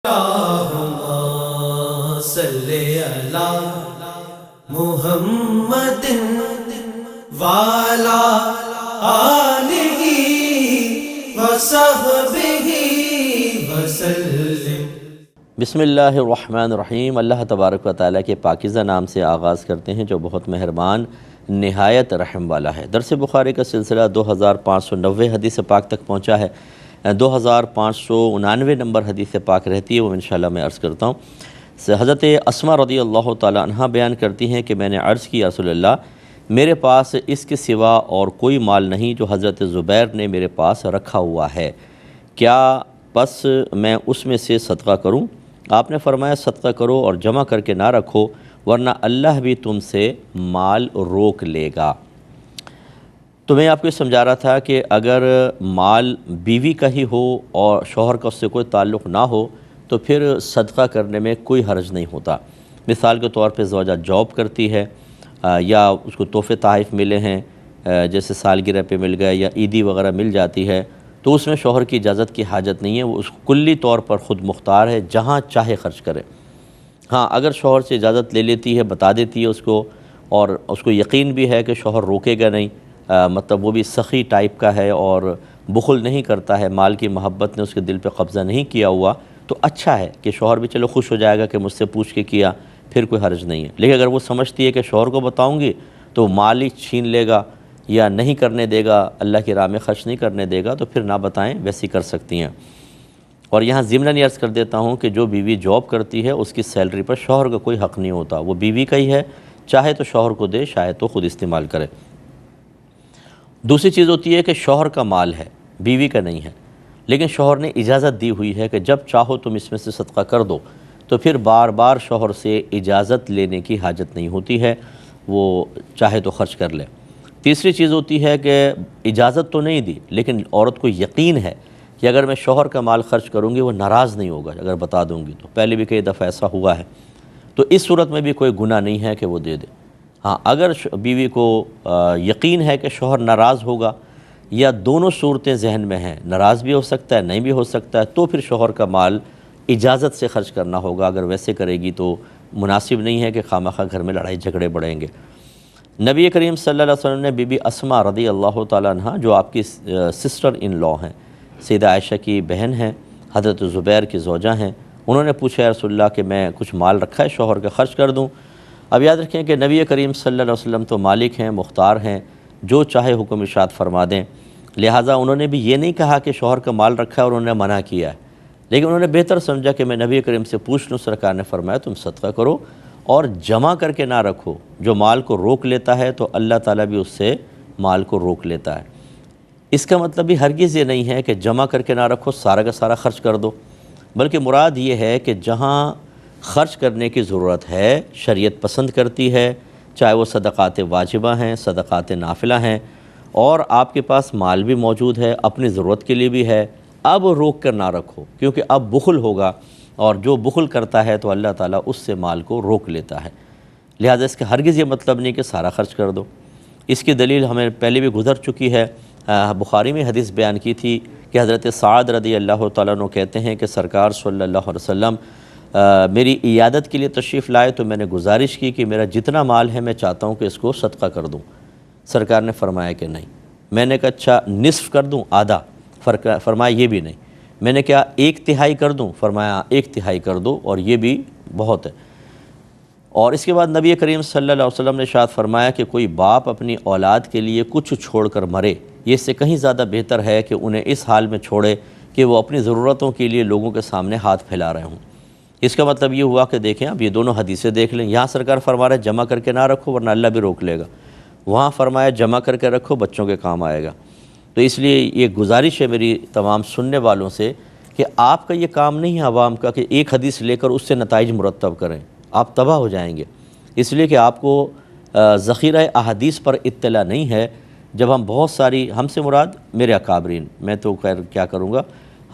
اللهم صل علی محمد وعلی آلہ وصحبہ وسلم۔ بسم اللہ الرحمن الرحیم۔ اللہ تبارک و تعالیٰ کے پاکیزہ نام سے آغاز کرتے ہیں جو بہت مہربان نہایت رحم والا ہے۔ درس بخاری کا سلسلہ 2590 حدیث پاک تک پہنچا ہے۔ 2599 نمبر حدیث پاک رہتی ہے، وہ انشاءاللہ میں عرض کرتا ہوں۔ حضرت اسماء رضی اللہ تعالیٰ عنہ بیان کرتی ہیں کہ میں نے عرض کی، رسول اللہ میرے پاس اس کے سوا اور کوئی مال نہیں جو حضرت زبیر نے میرے پاس رکھا ہوا ہے، کیا پس میں اس میں سے صدقہ کروں؟ آپ نے فرمایا صدقہ کرو اور جمع کر کے نہ رکھو، ورنہ اللہ بھی تم سے مال روک لے گا۔ تو میں آپ کو سمجھا رہا تھا کہ اگر مال بیوی کا ہی ہو اور شوہر کا اس سے کوئی تعلق نہ ہو تو پھر صدقہ کرنے میں کوئی حرج نہیں ہوتا۔ مثال کے طور پہ زوجہ جاب کرتی ہے یا اس کو تحفے تحائف ملے ہیں، جیسے سالگرہ پہ مل گئے یا عیدی وغیرہ مل جاتی ہے، تو اس میں شوہر کی اجازت کی حاجت نہیں ہے، وہ اس کلی طور پر خود مختار ہے، جہاں چاہے خرچ کرے۔ ہاں اگر شوہر سے اجازت لے لیتی ہے، بتا دیتی ہے اس کو، اور اس کو یقین بھی ہے کہ شوہر روکے گا نہیں، مطلب وہ بھی سخی ٹائپ کا ہے اور بخل نہیں کرتا ہے، مال کی محبت نے اس کے دل پہ قبضہ نہیں کیا ہوا، تو اچھا ہے کہ شوہر بھی چلو خوش ہو جائے گا کہ مجھ سے پوچھ کے کیا، پھر کوئی حرج نہیں ہے۔ لیکن اگر وہ سمجھتی ہے کہ شوہر کو بتاؤں گی تو مال ہی چھین لے گا یا نہیں کرنے دے گا، اللہ کی راہ میں خرچ نہیں کرنے دے گا، تو پھر نہ بتائیں، ویسی کر سکتی ہیں۔ اور یہاں ضمناً عرض کر دیتا ہوں کہ جو بیوی جاب کرتی ہے اس کی سیلری پر شوہر کا کوئی حق نہیں ہوتا، وہ بیوی کا ہی ہے، چاہے تو شوہر کو دے، شاید تو خود استعمال کرے۔ دوسری چیز ہوتی ہے کہ شوہر کا مال ہے، بیوی کا نہیں ہے، لیکن شوہر نے اجازت دی ہوئی ہے کہ جب چاہو تم اس میں سے صدقہ کر دو، تو پھر بار بار شوہر سے اجازت لینے کی حاجت نہیں ہوتی ہے، وہ چاہے تو خرچ کر لے۔ تیسری چیز ہوتی ہے کہ اجازت تو نہیں دی، لیکن عورت کو یقین ہے کہ اگر میں شوہر کا مال خرچ کروں گی وہ ناراض نہیں ہوگا اگر بتا دوں گی تو، پہلے بھی کئی دفعہ ایسا ہوا ہے، تو اس صورت میں بھی کوئی گناہ نہیں ہے کہ وہ دے دے۔ ہاں اگر بیوی کو یقین ہے کہ شوہر ناراض ہوگا یا دونوں صورتیں ذہن میں ہیں، ناراض بھی ہو سکتا ہے، نہیں بھی ہو سکتا ہے، تو پھر شوہر کا مال اجازت سے خرچ کرنا ہوگا۔ اگر ویسے کرے گی تو مناسب نہیں ہے کہ خواہ گھر میں لڑائی جھگڑے بڑھیں گے۔ نبی کریم صلی اللہ علیہ وسلم نے بی بی اسماء رضی اللہ تعالیٰ عنہ جو آپ کی سسٹر ان لا ہیں، سیدہ عائشہ کی بہن ہیں، حضرت زبیر کی زوجہ ہیں، انہوں نے پوچھا یا رسول اللہ کہ میں کچھ مال رکھا ہے شوہر کا، خرچ کر دوں؟ اب یاد رکھیں کہ نبی کریم صلی اللہ علیہ وسلم تو مالک ہیں، مختار ہیں، جو چاہے حکم ارشاد فرما دیں، لہٰذا انہوں نے بھی یہ نہیں کہا کہ شوہر کا مال رکھا ہے اور انہوں نے منع کیا ہے، لیکن انہوں نے بہتر سمجھا کہ میں نبی کریم سے پوچھ لوں۔ سرکار نے فرمایا تم صدقہ کرو اور جمع کر کے نہ رکھو، جو مال کو روک لیتا ہے تو اللہ تعالیٰ بھی اس سے مال کو روک لیتا ہے۔ اس کا مطلب بھی ہرگز یہ نہیں ہے کہ جمع کر کے نہ رکھو، سارا کا سارا خرچ کر دو، بلکہ مراد یہ ہے کہ جہاں خرچ کرنے کی ضرورت ہے، شریعت پسند کرتی ہے، چاہے وہ صدقات واجبہ ہیں، صدقات نافلہ ہیں، اور آپ کے پاس مال بھی موجود ہے، اپنی ضرورت کے لیے بھی ہے، اب روک کر نہ رکھو، کیونکہ اب بخل ہوگا، اور جو بخل کرتا ہے تو اللہ تعالیٰ اس سے مال کو روک لیتا ہے۔ لہٰذا اس کا ہرگز یہ مطلب نہیں کہ سارا خرچ کر دو۔ اس کی دلیل ہمیں پہلے بھی گزر چکی ہے، بخاری میں حدیث بیان کی تھی کہ حضرت سعد رضی اللہ تعالیٰ عنہ کہتے ہیں کہ سرکار صلی اللہ علیہ وسلم میری عیادت کے لیے تشریف لائے تو میں نے گزارش کی کہ میرا جتنا مال ہے میں چاہتا ہوں کہ اس کو صدقہ کر دوں۔ سرکار نے فرمایا کہ نہیں۔ میں نے کہا اچھا نصف کر دوں، آدھا؟ فرمایا یہ بھی نہیں۔ میں نے کہا 1/3 کر دوں؟ فرمایا 1/3 کر دو، اور یہ بھی بہت ہے۔ اور اس کے بعد نبی کریم صلی اللہ علیہ وسلم نے ارشاد فرمایا کہ کوئی باپ اپنی اولاد کے لیے کچھ چھوڑ کر مرے، یہ اس سے کہیں زیادہ بہتر ہے کہ انہیں اس حال میں چھوڑے کہ وہ اپنی ضرورتوں کے لیے لوگوں کے سامنے ہاتھ پھیلا رہے ہوں۔ اس کا مطلب یہ ہوا کہ دیکھیں اب یہ دونوں حدیثیں دیکھ لیں، یہاں سرکار فرما رہے جمع کر کے نہ رکھو ورنہ اللہ بھی روک لے گا، وہاں فرمایا جمع کر کے رکھو، بچوں کے کام آئے گا۔ تو اس لیے یہ گزارش ہے میری تمام سننے والوں سے کہ آپ کا یہ کام نہیں ہے عوام کا کہ ایک حدیث لے کر اس سے نتائج مرتب کریں، آپ تباہ ہو جائیں گے، اس لیے کہ آپ کو ذخیرہ احادیث پر اطلاع نہیں ہے۔ جب ہم بہت ساری، ہم سے مراد میرے اکابرین، میں تو خیر کیا کروں گا،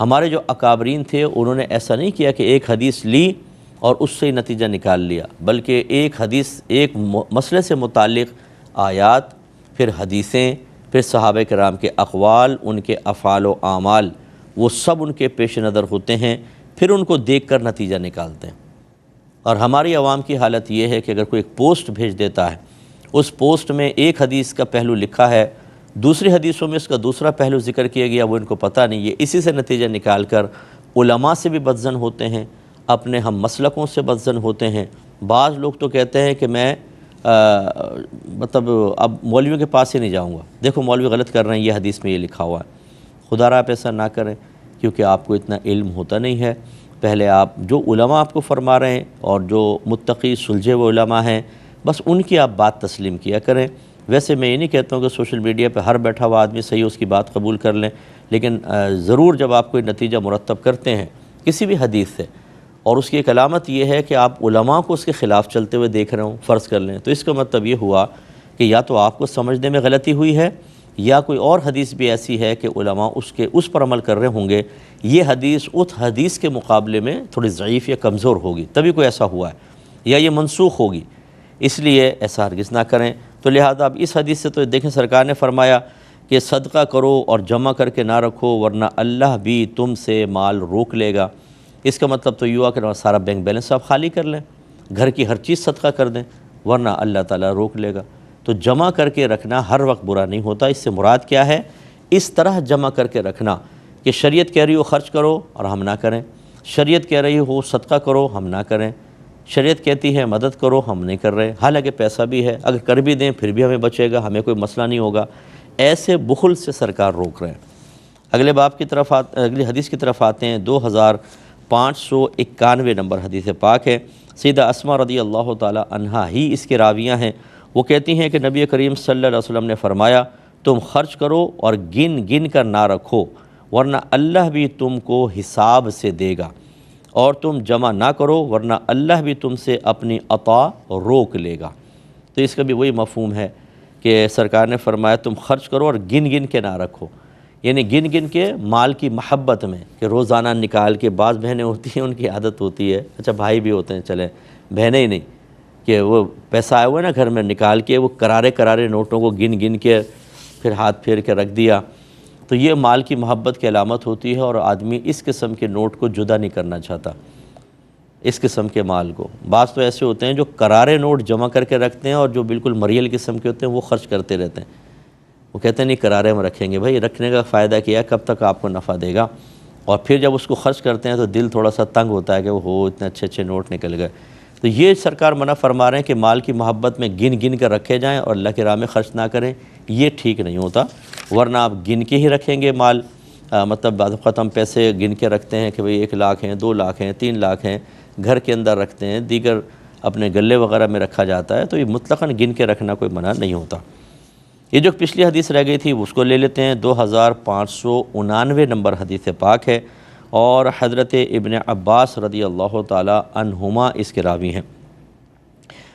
ہمارے جو اکابرین تھے انہوں نے ایسا نہیں کیا کہ ایک حدیث لی اور اس سے نتیجہ نکال لیا، بلکہ ایک حدیث، ایک مسئلے سے متعلق آیات، پھر حدیثیں، پھر صحابہ کرام کے اقوال، ان کے افعال و اعمال، وہ سب ان کے پیش نظر ہوتے ہیں پھر ان کو دیکھ کر نتیجہ نکالتے ہیں۔ اور ہماری عوام کی حالت یہ ہے کہ اگر کوئی ایک پوسٹ بھیج دیتا ہے، اس پوسٹ میں ایک حدیث کا پہلو لکھا ہے، دوسری حدیثوں میں اس کا دوسرا پہلو ذکر کیا گیا، وہ ان کو پتہ نہیں ہے، اسی سے نتیجہ نکال کر علماء سے بھی بدظن ہوتے ہیں، اپنے ہم مسلکوں سے بدظن ہوتے ہیں۔ بعض لوگ تو کہتے ہیں کہ میں مطلب اب مولویوں کے پاس ہی نہیں جاؤں گا، دیکھو مولوی غلط کر رہے ہیں، یہ حدیث میں یہ لکھا ہوا ہے۔ خدا را آپ ایسا نہ کریں، کیونکہ آپ کو اتنا علم ہوتا نہیں ہے۔ پہلے آپ جو علماء آپ کو فرما رہے ہیں اور جو متقی سلجھے ہوئے علماء ہیں، بس ان کی آپ بات تسلیم کیا کریں۔ ویسے میں یہ نہیں کہتا ہوں کہ سوشل میڈیا پہ ہر بیٹھا ہوا آدمی صحیح اس کی بات قبول کر لیں، لیکن ضرور جب آپ کوئی نتیجہ مرتب کرتے ہیں کسی بھی حدیث سے، اور اس کی ایک علامت یہ ہے کہ آپ علماء کو اس کے خلاف چلتے ہوئے دیکھ رہے ہوں، فرض کر لیں، تو اس کا مطلب یہ ہوا کہ یا تو آپ کو سمجھنے میں غلطی ہوئی ہے، یا کوئی اور حدیث بھی ایسی ہے کہ علماء اس پر عمل کر رہے ہوں گے، یہ حدیث اس حدیث کے مقابلے میں تھوڑی ضعیف یا کمزور ہوگی، تبھی کوئی ایسا ہوا ہے، یا یہ منسوخ ہوگی، اس لیے ایسا ہرگز نہ کریں۔ تو لہذا اب اس حدیث سے تو دیکھیں سرکار نے فرمایا کہ صدقہ کرو اور جمع کر کے نہ رکھو ورنہ اللہ بھی تم سے مال روک لے گا۔ اس کا مطلب تو یہ ہوا کہ سارا بینک بیلنس آپ خالی کر لیں، گھر کی ہر چیز صدقہ کر دیں، ورنہ اللہ تعالیٰ روک لے گا۔ تو جمع کر کے رکھنا ہر وقت برا نہیں ہوتا۔ اس سے مراد کیا ہے؟ اس طرح جمع کر کے رکھنا کہ شریعت کہہ رہی ہو خرچ کرو اور ہم نہ کریں، شریعت کہہ رہی ہو صدقہ کرو ہم نہ کریں، شریعت کہتی ہے مدد کرو ہم نہیں کر رہے، حالانکہ پیسہ بھی ہے، اگر کر بھی دیں پھر بھی ہمیں بچے گا، ہمیں کوئی مسئلہ نہیں ہوگا۔ ایسے بخل سے سرکار روک رہے ہیں۔ اگلے باب کی طرف اگلی حدیث کی طرف آتے ہیں۔ 2591 نمبر حدیث پاک ہے۔ سیدہ اسماء رضی اللہ تعالی عنہا ہی اس کے راویہ ہیں۔ وہ کہتی ہیں کہ نبی کریم صلی اللہ علیہ وسلم نے فرمایا، تم خرچ کرو اور گن گن کر نہ رکھو ورنہ اللہ بھی تم کو حساب سے دے گا، اور تم جمع نہ کرو ورنہ اللہ بھی تم سے اپنی عطا روک لے گا۔ تو اس کا بھی وہی مفہوم ہے کہ سرکار نے فرمایا تم خرچ کرو اور گن گن کے نہ رکھو، یعنی گن گن کے مال کی محبت میں، کہ روزانہ نکال کے، بعض بہنیں ہوتی ہیں ان کی عادت ہوتی ہے، اچھا بھائی بھی ہوتے ہیں چلیں بہنیں ہی نہیں، کہ وہ پیسہ آیا ہوا ہے نا گھر میں، نکال کے وہ کرارے کرارے نوٹوں کو گن گن کے پھر ہاتھ پھیر کے رکھ دیا، تو یہ مال کی محبت کی علامت ہوتی ہے، اور آدمی اس قسم کے نوٹ کو جدا نہیں کرنا چاہتا، اس قسم کے مال کو۔ بعض تو ایسے ہوتے ہیں جو کرارے نوٹ جمع کر کے رکھتے ہیں اور جو بالکل مریل قسم کے ہوتے ہیں وہ خرچ کرتے رہتے ہیں، وہ کہتے ہیں نہیں کرارے میں رکھیں گے، بھائی رکھنے کا فائدہ کیا ہے، کب تک آپ کو نفع دے گا، اور پھر جب اس کو خرچ کرتے ہیں تو دل تھوڑا سا تنگ ہوتا ہے کہ وہ اتنے اچھے اچھے نوٹ نکل گئے۔ تو یہ سرکار منع فرما رہے ہیں کہ مال کی محبت میں گن گن کر رکھے جائیں اور اللہ کی راہ میں خرچ نہ کریں، یہ ٹھیک نہیں ہوتا، ورنہ آپ گن کے ہی رکھیں گے مال، مطلب بعض اوقات ہم پیسے گن کے رکھتے ہیں کہ بھئی 1 لاکھ ہیں، 2 لاکھ ہیں، 3 لاکھ ہیں، گھر کے اندر رکھتے ہیں، دیگر اپنے گلے وغیرہ میں رکھا جاتا ہے، تو یہ مطلقاً گن کے رکھنا کوئی منع نہیں ہوتا۔ یہ جو پچھلی حدیث رہ گئی تھی اس کو لے لیتے ہیں۔ 2599 نمبر حدیث پاک ہے، اور حضرت ابن عباس رضی اللہ تعالی عنہما اس کے راوی ہیں۔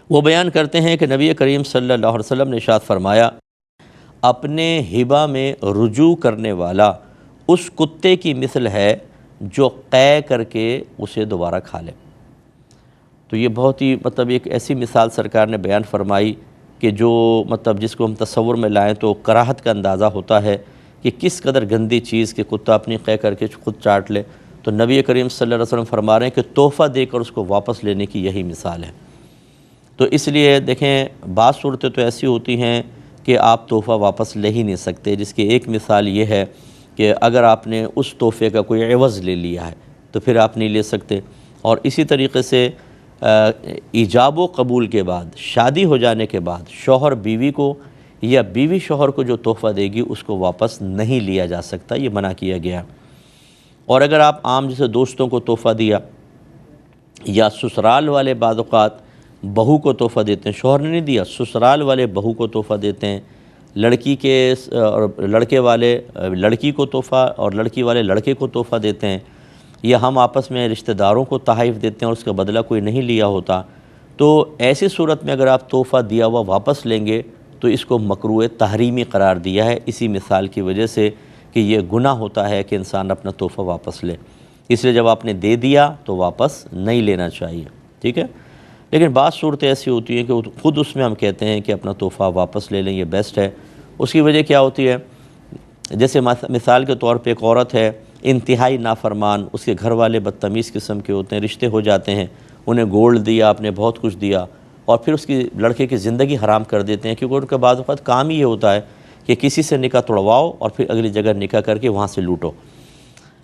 وہ بیان کرتے ہیں کہ نبی کریم صلی اللہ علیہ وسلم نے ارشاد فرمایا، اپنے ہبہ میں رجوع کرنے والا اس کتے کی مثل ہے جو قے کر کے اسے دوبارہ کھا لے۔ تو یہ بہت ہی مطلب ایک ایسی مثال سرکار نے بیان فرمائی کہ جو مطلب جس کو ہم تصور میں لائیں تو کراہت کا اندازہ ہوتا ہے کہ کس قدر گندی چیز کہ کتا اپنی قے کر کے خود چاٹ لے۔ تو نبی کریم صلی اللہ علیہ وسلم فرما رہے ہیں کہ تحفہ دے کر اس کو واپس لینے کی یہی مثال ہے۔ تو اس لیے دیکھیں بعض صورتیں تو ایسی ہوتی ہیں کہ آپ تحفہ واپس لے ہی نہیں سکتے، جس کی ایک مثال یہ ہے کہ اگر آپ نے اس تحفے کا کوئی عوض لے لیا ہے تو پھر آپ نہیں لے سکتے۔ اور اسی طریقے سے ایجاب و قبول کے بعد، شادی ہو جانے کے بعد شوہر بیوی کو یا بیوی شوہر کو جو تحفہ دے گی اس کو واپس نہیں لیا جا سکتا، یہ منع کیا گیا۔ اور اگر آپ عام جیسے دوستوں کو تحفہ دیا، یا سسرال والے بعض اوقات بہو کو تحفہ دیتے ہیں، شوہر نے نہیں دیا، سسرال والے بہو کو تحفہ دیتے ہیں، لڑکی کے اور لڑکے والے لڑکی کو تحفہ اور لڑکی والے لڑکے کو تحفہ دیتے ہیں، یا ہم آپس میں رشتہ داروں کو تحائف دیتے ہیں اور اس کا بدلہ کوئی نہیں لیا ہوتا، تو ایسی صورت میں اگر آپ تحفہ دیا ہوا واپس لیں گے تو اس کو مکروہ تحریمی قرار دیا ہے، اسی مثال کی وجہ سے کہ یہ گناہ ہوتا ہے کہ انسان اپنا تحفہ واپس لے، اس لیے جب آپ نے دے دیا تو واپس نہیں لینا چاہیے، ٹھیک ہے۔ لیکن بعض صورتیں ایسی ہوتی ہیں کہ خود اس میں ہم کہتے ہیں کہ اپنا تحفہ واپس لے لیں، یہ بیسٹ ہے۔ اس کی وجہ کیا ہوتی ہے؟ جیسے مثال کے طور پہ ایک عورت ہے، انتہائی نافرمان، اس کے گھر والے بدتمیز قسم کے ہوتے ہیں، رشتے ہو جاتے ہیں، انہیں گولڈ دیا، آپ نے بہت کچھ دیا، اور پھر اس کی لڑکے کی زندگی حرام کر دیتے ہیں، کیونکہ ان کا بعض اوقات کام ہی یہ ہوتا ہے کہ کسی سے نکاح توڑواؤ اور پھر اگلی جگہ نکاح کر کے وہاں سے لوٹو۔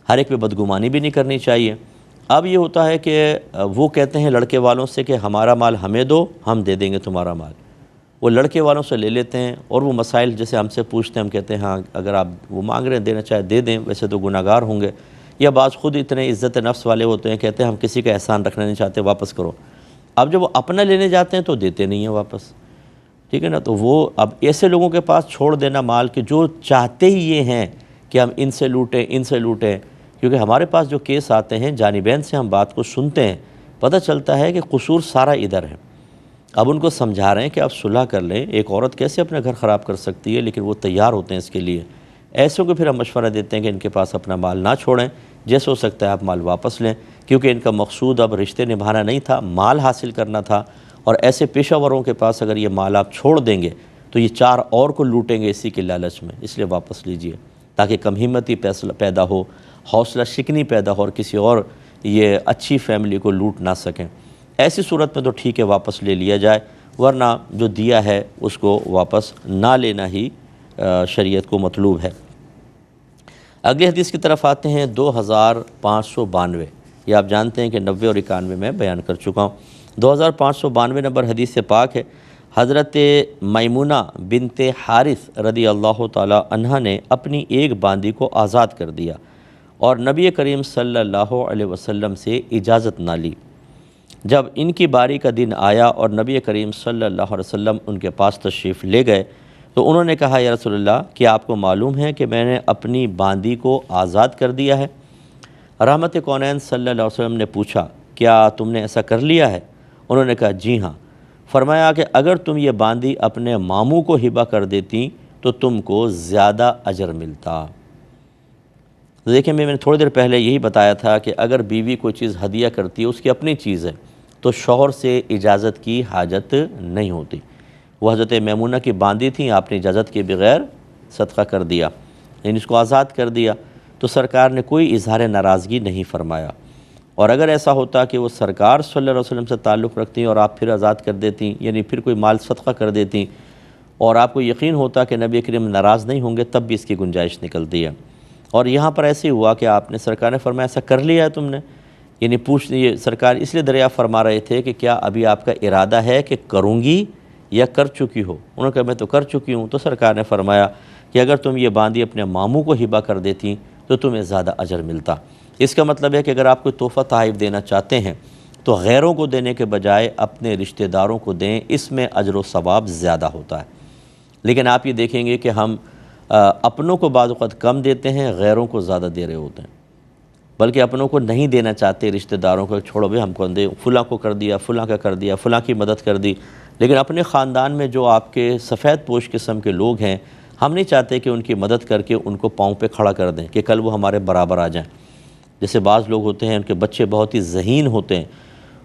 ہر ایک پہ بدگمانی بھی نہیں کرنی چاہیے۔ اب یہ ہوتا ہے کہ وہ کہتے ہیں لڑکے والوں سے کہ ہمارا مال ہمیں دو، ہم دے دیں گے تمہارا مال۔ وہ لڑکے والوں سے لے لیتے ہیں، اور وہ مسائل جیسے ہم سے پوچھتے ہیں، ہم کہتے ہیں ہاں اگر آپ وہ مانگ رہے ہیں دینا چاہے دے دیں، ویسے تو گناہ گار ہوں گے، یا بعض خود اتنے عزت نفس والے ہوتے ہیں، کہتے ہیں ہم کسی کا احسان رکھنا نہیں چاہتے، واپس کرو۔ اب جب وہ اپنا لینے جاتے ہیں تو دیتے نہیں ہیں واپس، ٹھیک ہے نا۔ تو وہ اب ایسے لوگوں کے پاس چھوڑ دینا مال کہ جو چاہتے ہی یہ ہیں کہ ہم ان سے لوٹیں ان سے لوٹیں، کیونکہ ہمارے پاس جو کیس آتے ہیں جانبین سے ہم بات کو سنتے ہیں، پتہ چلتا ہے کہ قصور سارا ادھر ہے۔ اب ان کو سمجھا رہے ہیں کہ آپ صلح کر لیں، ایک عورت کیسے اپنا گھر خراب کر سکتی ہے، لیکن وہ تیار ہوتے ہیں اس کے لیے۔ ایسوں کو پھر ہم مشورہ دیتے ہیں کہ ان کے پاس اپنا مال نہ چھوڑیں، جیسے ہو سکتا ہے آپ مال واپس لیں، کیونکہ ان کا مقصود اب رشتے نبھانا نہیں تھا، مال حاصل کرنا تھا، اور ایسے پیشہ وروں کے پاس اگر یہ مال آپ چھوڑ دیں گے تو یہ 4 اور کو لوٹیں گے اسی کے لالچ میں، اس لیے واپس لیجئے، تاکہ کم ہمتی پیدا ہو، حوصلہ شکنی پیدا ہو، اور کسی اور یہ اچھی فیملی کو لوٹ نہ سکیں۔ ایسی صورت میں تو ٹھیک ہے واپس لے لیا جائے، ورنہ جو دیا ہے اس کو واپس نہ لینا ہی شریعت کو مطلوب ہے۔ اگلی حدیث کی طرف آتے ہیں، 2592۔ یہ آپ جانتے ہیں کہ 90 اور 91 میں بیان کر چکا ہوں۔ 2592 نمبر حدیث پاک ہے، حضرت میمونہ بنت حارث رضی اللہ تعالی عنہ نے اپنی ایک باندی کو آزاد کر دیا اور نبی کریم صلی اللہ علیہ وسلم سے اجازت نہ لی۔ جب ان کی باری کا دن آیا اور نبی کریم صلی اللہ علیہ وسلم ان کے پاس تشریف لے گئے تو انہوں نے کہا، یا رسول اللہ، کیا آپ کو معلوم ہے کہ میں نے اپنی باندی کو آزاد کر دیا ہے؟ رحمت کونین صلی اللہ علیہ وسلم نے پوچھا، کیا تم نے ایسا کر لیا ہے؟ انہوں نے کہا جی ہاں۔ فرمایا کہ اگر تم یہ باندی اپنے ماموں کو ہبہ کر دیتی تو تم کو زیادہ اجر ملتا۔ دیکھیں میں نے تھوڑی دیر پہلے یہی بتایا تھا کہ اگر بیوی کوئی چیز ہدیہ کرتی ہے، اس کی اپنی چیز ہے، تو شوہر سے اجازت کی حاجت نہیں ہوتی۔ وہ حضرت میمونہ کی باندی تھیں، آپ نے اجازت کے بغیر صدقہ کر دیا، یعنی اس کو آزاد کر دیا، تو سرکار نے کوئی اظہار ناراضگی نہیں فرمایا۔ اور اگر ایسا ہوتا کہ وہ سرکار صلی اللہ علیہ وسلم سے تعلق رکھتی اور آپ پھر آزاد کر دیتی، یعنی پھر کوئی مال صدقہ کر دیتی، اور آپ کو یقین ہوتا کہ نبی کریم ناراض نہیں ہوں گے، تب بھی اس کی گنجائش نکلتی ہے۔ اور یہاں پر ایسے ہی ہوا کہ آپ نے، سرکار نے فرمایا ایسا کر لیا ہے تم نے، یعنی یہ سرکار اس لیے دریافت فرما رہے تھے کہ کیا ابھی آپ کا ارادہ ہے کہ کروں گی یا کر چکی ہو؟ انہوں نے کہا میں تو کر چکی ہوں۔ تو سرکار نے فرمایا کہ اگر تم یہ باندی اپنے ماموں کو ہبہ کر دیتی تو تمہیں زیادہ اجر ملتا۔ اس کا مطلب ہے کہ اگر آپ کوئی تحفہ تحائف دینا چاہتے ہیں تو غیروں کو دینے کے بجائے اپنے رشتہ داروں کو دیں، اس میں اجر و ثواب زیادہ ہوتا ہے۔ لیکن آپ یہ دیکھیں گے کہ ہم اپنوں کو بعض اوقات کم دیتے ہیں، غیروں کو زیادہ دے رہے ہوتے ہیں، بلکہ اپنوں کو نہیں دینا چاہتے، رشتہ داروں کو چھوڑو بھی ہم کو دے، فلاں کو کر دیا، فلاں کا کر دیا، فلاں کی مدد کر دی، لیکن اپنے خاندان میں جو آپ کے سفید پوش قسم کے لوگ ہیں، ہم نہیں چاہتے کہ ان کی مدد کر کے ان کو پاؤں پہ کھڑا کر دیں کہ کل وہ ہمارے برابر آ جائیں۔ جیسے بعض لوگ ہوتے ہیں ان کے بچے بہت ہی ذہین ہوتے ہیں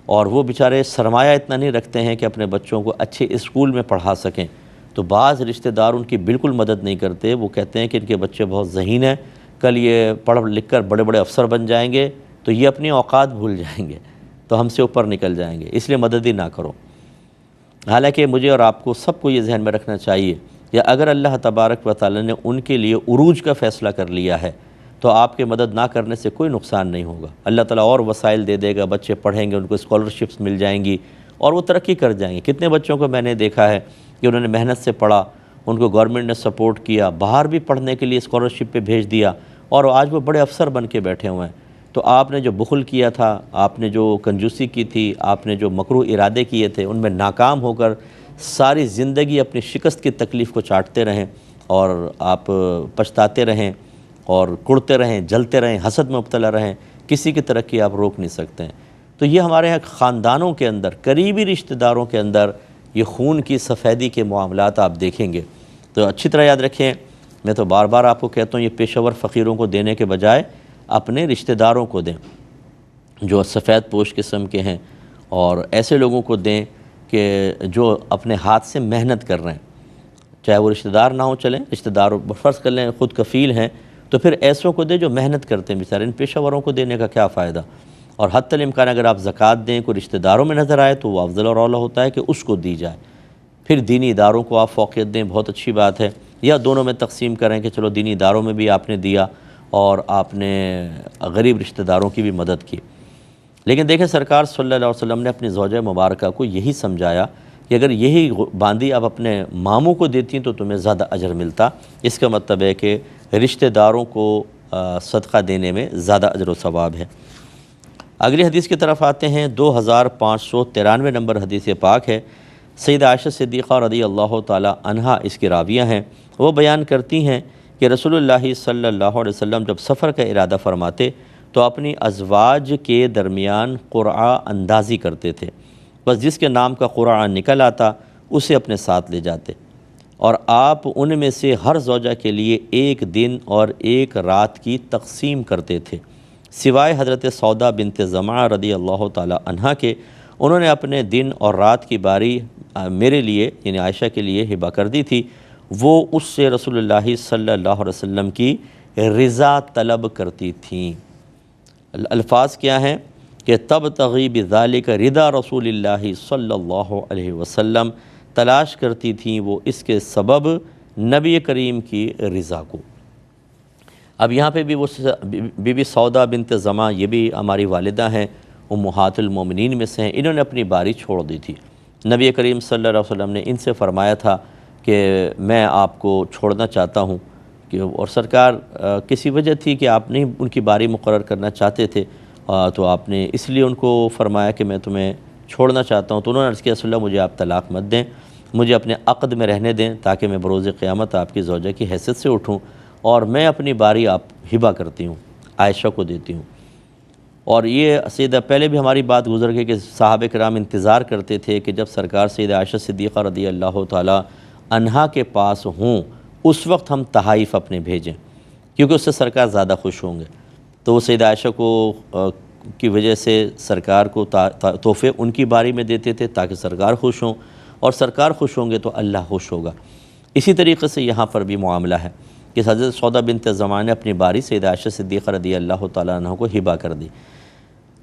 اور وہ بیچارے سرمایہ اتنا نہیں رکھتے ہیں کہ اپنے بچوں کو اچھے اسکول میں پڑھا سکیں، تو بعض رشتہ دار ان کی بالکل مدد نہیں کرتے، وہ کہتے ہیں کہ ان کے بچے بہت ذہین ہیں، کل یہ پڑھ لکھ کر بڑے بڑے افسر بن جائیں گے تو یہ اپنی اوقات بھول جائیں گے، تو ہم سے اوپر نکل جائیں گے، اس لیے مدد ہی نہ کرو۔ حالانکہ مجھے اور آپ کو سب کو یہ ذہن میں رکھنا چاہیے کہ اگر اللہ تبارک و تعالی نے ان کے لیے عروج کا فیصلہ کر لیا ہے تو آپ کے مدد نہ کرنے سے کوئی نقصان نہیں ہوگا۔ اللہ تعالیٰ اور وسائل دے دے گا، بچے پڑھیں گے، ان کو اسکالرشپس مل جائیں گی اور وہ ترقی کر جائیں گے۔ کتنے بچوں کو میں نے دیکھا ہے کہ انہوں نے محنت سے پڑھا، ان کو گورنمنٹ نے سپورٹ کیا، باہر بھی پڑھنے کے لیے اسکالرشپ پہ بھیج دیا، اور آج وہ بڑے افسر بن کے بیٹھے ہوئے ہیں۔ تو آپ نے جو بخل کیا تھا، آپ نے جو کنجوسی کی تھی، آپ نے جو مکروہ ارادے کیے تھے، ان میں ناکام ہو کر ساری زندگی اپنی شکست کی تکلیف کو چاٹتے رہیں اور آپ پچھتاتے رہیں اور کڑتے رہیں، جلتے رہیں، حسد میں مبتلا رہیں، کسی کی ترقی آپ روک نہیں سکتے ہیں۔ تو یہ ہمارے یہاں خاندانوں کے اندر، قریبی رشتہ داروں کے اندر یہ خون کی سفیدی کے معاملات آپ دیکھیں گے۔ تو اچھی طرح یاد رکھیں، میں تو بار بار آپ کو کہتا ہوں، یہ پیشہ ور فقیروں کو دینے کے بجائے اپنے رشتہ داروں کو دیں جو سفید پوش قسم کے ہیں، اور ایسے لوگوں کو دیں کہ جو اپنے ہاتھ سے محنت کر رہے ہیں، چاہے وہ رشتہ دار نہ ہوں، چلیں رشتہ دار فرض کر لیں خود کفیل ہیں تو پھر ایسوں کو دے جو محنت کرتے ہیں بیچارے، ان پیشہ وروں کو دینے کا کیا فائدہ؟ اور حتی الامکان اگر آپ زکوٰۃ دیں کوئی رشتہ داروں میں نظر آئے تو وہ افضل اور اولیٰ ہوتا ہے کہ اس کو دی جائے۔ پھر دینی اداروں کو آپ فوقیت دیں، بہت اچھی بات ہے، یا دونوں میں تقسیم کریں کہ چلو دینی اداروں میں بھی آپ نے دیا اور آپ نے غریب رشتہ داروں کی بھی مدد کی۔ لیکن دیکھیں سرکار صلی اللہ علیہ وسلم نے اپنی زوجہ مبارکہ کو یہی سمجھایا کہ اگر یہی باندی آپ اپنے ماموں کو دیتی تو تمہیں زیادہ اجر ملتا۔ اس کا مطلب ہے کہ رشتہ داروں کو صدقہ دینے میں زیادہ اجر و ثواب ہے۔ اگلی حدیث کی طرف آتے ہیں، 2593 نمبر حدیث پاک ہے۔ سیدہ عائشہ صدیقہ رضی اللہ تعالی عنہا اس کی راویہ ہیں، وہ بیان کرتی ہیں کہ رسول اللہ صلی اللہ علیہ وسلم جب سفر کا ارادہ فرماتے تو اپنی ازواج کے درمیان قرعہ اندازی کرتے تھے، بس جس کے نام کا قرعہ نکل آتا اسے اپنے ساتھ لے جاتے، اور آپ ان میں سے ہر زوجہ کے لیے ایک دن اور ایک رات کی تقسیم کرتے تھے، سوائے حضرت سودا بنت زمعہ رضی اللہ تعالی عنہا کے، انہوں نے اپنے دن اور رات کی باری میرے لیے یعنی عائشہ کے لیے ہبہ کر دی تھی، وہ اس سے رسول اللہ صلی اللہ علیہ وسلم کی رضا طلب کرتی تھیں۔ الفاظ کیا ہیں کہ تبتغی بذالک رضا رسول اللہ صلی اللہ علیہ وسلم، تلاش کرتی تھیں وہ اس کے سبب نبی کریم کی رضا کو۔ اب یہاں پہ بھی وہ بی بی سودا بنت زمعہ، یہ بھی ہماری والدہ ہیں، امہات المومنین میں سے ہیں، انہوں نے اپنی باری چھوڑ دی تھی۔ نبی کریم صلی اللہ علیہ وسلم نے ان سے فرمایا تھا کہ میں آپ کو چھوڑنا چاہتا ہوں، کہ اور سرکار کسی وجہ تھی کہ آپ نہیں ان کی باری مقرر کرنا چاہتے تھے، تو آپ نے اس لیے ان کو فرمایا کہ میں تمہیں چھوڑنا چاہتا ہوں، تو انہوں نے عرض کیا رسول اللہ مجھے آپ طلاق مت دیں، مجھے اپنے عقد میں رہنے دیں تاکہ میں بروز قیامت آپ کی زوجہ کی حیثیت سے اٹھوں، اور میں اپنی باری آپ ہبہ کرتی ہوں، عائشہ کو دیتی ہوں۔ اور یہ سیدہ پہلے بھی ہماری بات گزر گئی کہ صحابہ کرام انتظار کرتے تھے کہ جب سرکار سیدہ عائشہ صدیقہ رضی اللہ تعالی عنہا کے پاس ہوں اس وقت ہم تحائف اپنے بھیجیں، کیونکہ اس سے سرکار زیادہ خوش ہوں گے۔ تو وہ سیدہ عائشہ کو کی وجہ سے سرکار کو تحفے ان کی باری میں دیتے تھے تاکہ سرکار خوش ہوں، اور سرکار خوش ہوں گے تو اللہ خوش ہوگا۔ اسی طریقے سے یہاں پر بھی معاملہ ہے کہ حضرت سودا بنت زمعہ نے اپنی باری سیدہ عائشہ صدیقہ رضی اللہ تعالیٰ عنہ کو ہبہ کر دی۔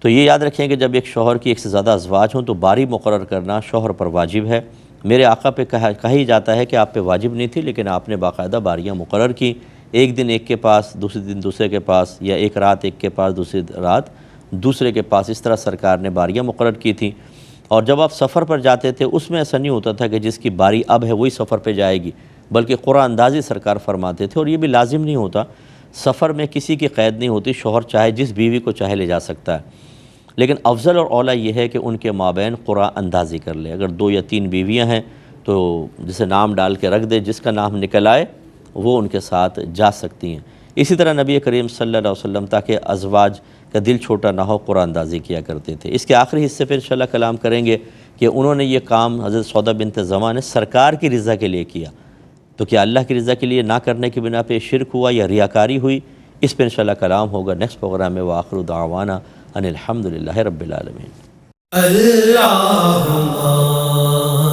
تو یہ یاد رکھیں کہ جب ایک شوہر کی ایک سے زیادہ ازواج ہوں تو باری مقرر کرنا شوہر پر واجب ہے۔ میرے آقا پہ کہا ہی جاتا ہے کہ آپ پہ واجب نہیں تھی، لیکن آپ نے باقاعدہ باریاں مقرر کی، ایک دن ایک کے پاس، دوسرے دن دوسرے کے پاس، یا ایک رات ایک کے پاس، دوسری رات دوسرے کے پاس، اس طرح سرکار نے باریاں مقرر کی تھیں۔ اور جب آپ سفر پر جاتے تھے اس میں ایسا نہیں ہوتا تھا کہ جس کی باری اب ہے وہی سفر پہ جائے گی، بلکہ قرعہ اندازی سرکار فرماتے تھے، اور یہ بھی لازم نہیں ہوتا، سفر میں کسی کی قید نہیں ہوتی، شوہر چاہے جس بیوی کو چاہے لے جا سکتا ہے، لیکن افضل اور اولیٰ یہ ہے کہ ان کے مابین قرعہ اندازی کر لے۔ اگر 2 یا 3 بیویاں ہیں تو جسے نام ڈال کے رکھ دے، جس کا نام نکل آئے وہ ان کے ساتھ جا سکتی ہیں۔ اسی طرح نبی کریم صلی اللہ علیہ وسلم تاکہ ازواج کا دل چھوٹا نہ ہو قرعہ اندازی کیا کرتے تھے۔ اس کے آخری حصے پہ انشاءاللہ کلام کریں گے کہ انہوں نے یہ کام حضرت سودا بنت زمعہ نے سرکار کی رضا کے لیے کیا، تو کیا اللہ کی رضا کے لیے نہ کرنے کی بنا پہ شرک ہوا یا ریاکاری ہوئی؟ اس پہ انشاءاللہ کلام ہوگا نیکسٹ پروگرام میں۔ وآخر دعوانا ان الحمدللہ رب العالمین۔ اللہم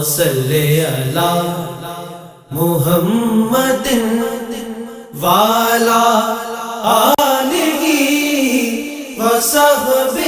صلی علی محمد وعلی آلہ وصحبہ